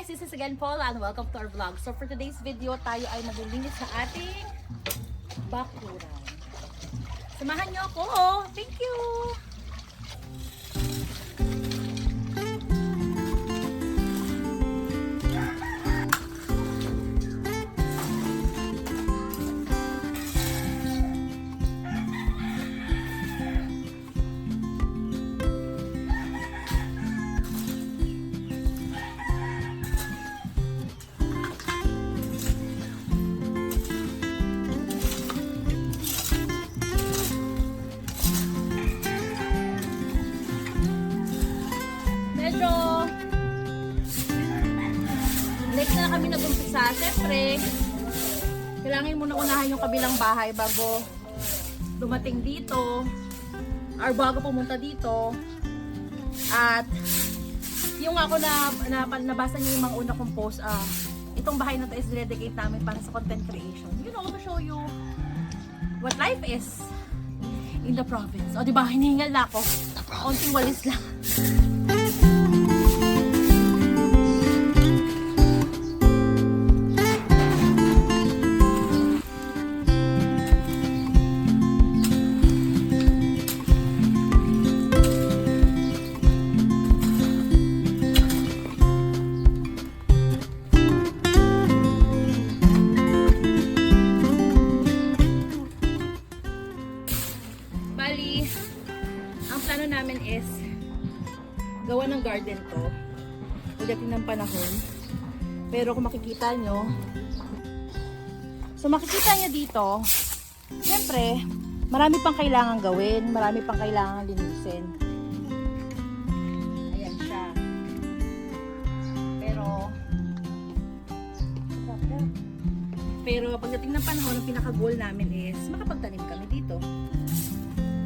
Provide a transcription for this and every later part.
guys, this is again Paula and welcome to our vlog. So for today's video, tayo ay maglilinis sa ating bakuran. Samahan niyo ako! Thank you! Next na kami nag-umpisa. Siyempre, kailangan muna unahan yung kabilang bahay bago dumating dito or bago pumunta dito. At yung ako nabasa niyo yung mga una kong post, itong bahay na to is dedicate namin para sa content creation. You know, to show you what life is in the province. O diba, hinihingal na ako. Onting walis lang. Is gawa ng garden to pagdating ng panahon, pero kung makikita nyo, dito, syempre marami pang kailangan gawin, marami pang kailangan linisin. Ayan siya, pero pagdating ng panahon, ang pinaka-goal namin is makapagtanim kami dito.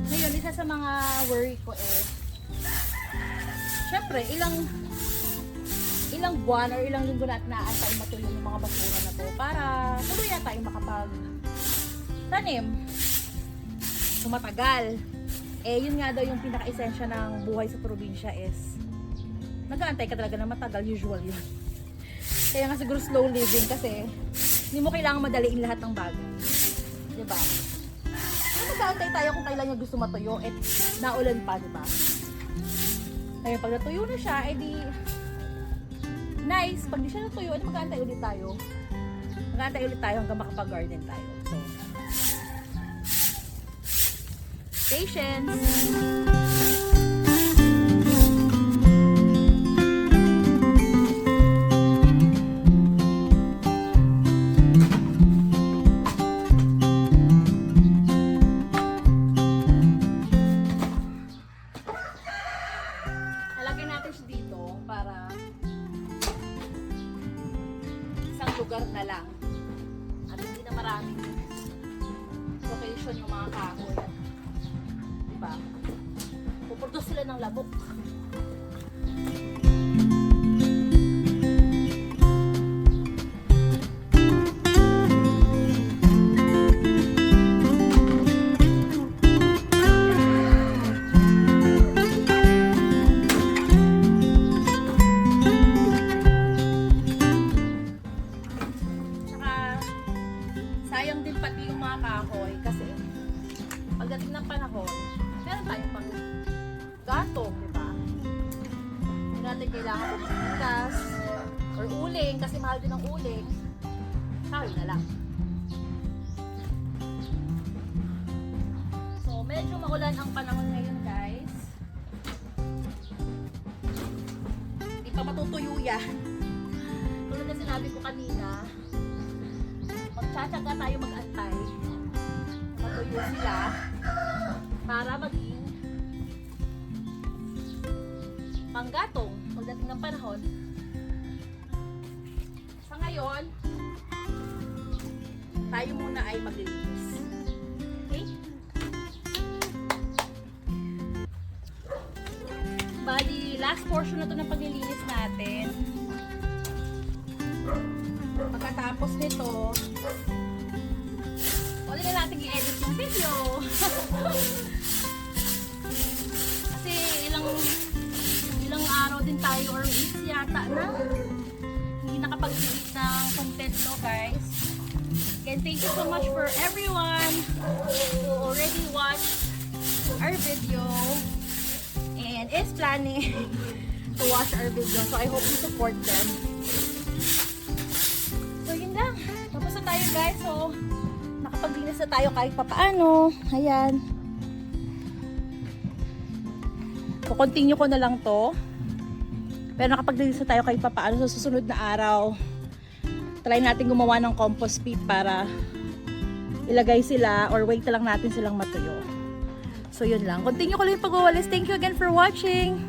Ngayon, isa sa mga worry ko syempre, ilang buwan or ilang linggo natin naaantay matuloy yung mga basura na to para tuloy na tayo makapag-tanim. So, matagal. Yun nga daw yung pinaka-esensya ng buhay sa probinsya is nag-aantay ka talaga na matagal, usual yun. Kaya nga siguro slow living kasi hindi mo kailangan madaliin lahat ng bagay. Diba? Mag-aantay tayo kung kailan niya gusto matuyo at naulan pa, diba? Kaya pag natuyo na siya, edi nice. Pag di siya natuyo, edi mag-aantay ulit tayo. Mag-aantay ulit tayo hanggang makapag-garden tayo. So, patience! Lugar na lang at hindi na maraming location yung mga kahoy at diba, pupuntos sila ng labok. Sayang din pati yung mga kahoy kasi pagdating ng panahon, meron tayong pang gatong, diba? Hindi natin kailangan pumitas or uling kasi mahal din ang uling. Kahoy na lang. So, medyo maulan ang panahon ngayon, guys. Hindi pa matutuyo yan. Tulad na sinabi ko kanina, magtsatsaga tayo mag-antay matuyo sila para maging panggatong pagdating ng panahon. Sa ngayon, tayo muna ay maglilinis. Okay? Bali, last portion na to ng paglilinis natin. Pagkatapos nito, wala na natin i-edit yung video. Kasi ilang araw din tayo or weeks yata na nakapag-create ng content to, guys. Again, thank you so much for everyone who already watched our video and is planning to watch our video. So I hope you support them. So yun lang. Tapos na tayo, guys. So nakapaglinis na tayo kahit papaano. Ayan. So continue ko na lang to. Pero nakapaglinis na tayo kahit papaano sa susunod na araw. Try natin gumawa ng compost pit para ilagay sila or wait na lang natin silang matuyo. So yun lang. Continue ko lang yung pag-wawalis. Thank you again for watching.